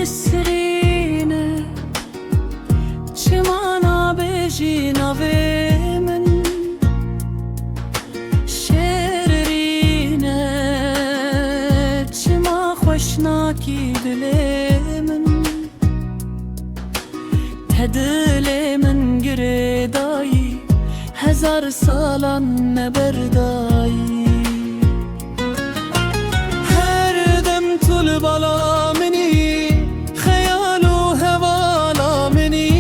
نسرینه چمانا بجی نوی من شررینه چما خوشناکی دلی من تدلی من گردایی هزار سالان نبردایی هر دم طول بالا منی خیال و هوالا منی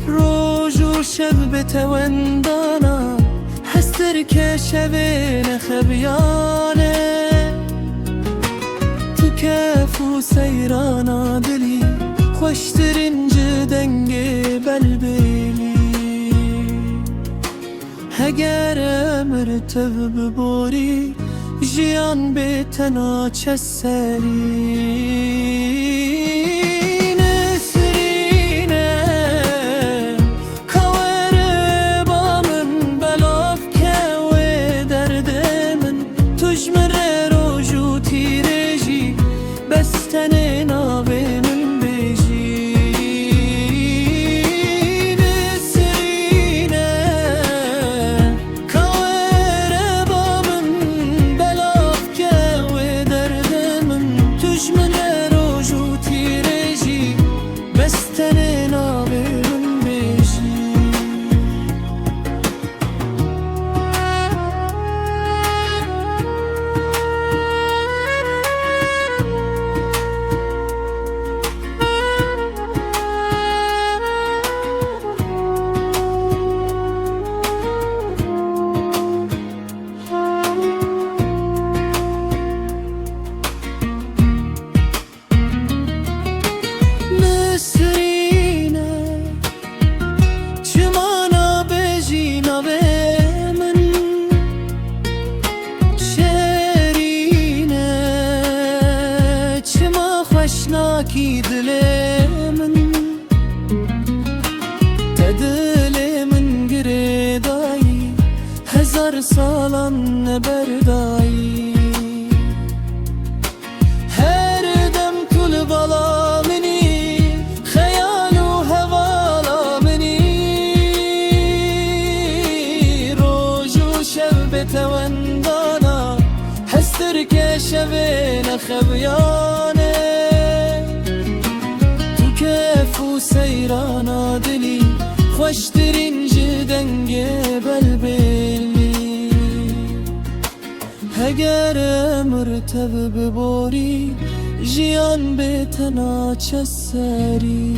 روز و شب بتوندانا هستر که شبین خبیانه تو کف و سیرانا دلی خوشترین جدنگ بلبلی اگر امر تو ببری جیان به تنها چه سری نسرینه کاور با من بلاف که و درد من تجمر روزو تیرجی بستن نابه من بجی نسرینه کاور با من بلاف که و درد من تجمر روزو تیرجی بستن نابه من بجی خوشناکی دل من تدل من گردایی هزار سالان نبردایی هر دم طول بالا منی خیال و هوالا منی روز و شب بتوندانا هستر که شبین خبیانه سیرانا دلی خوشترین جدنگ بلبلی اگر امر تو ببری جیان به تنها چه سری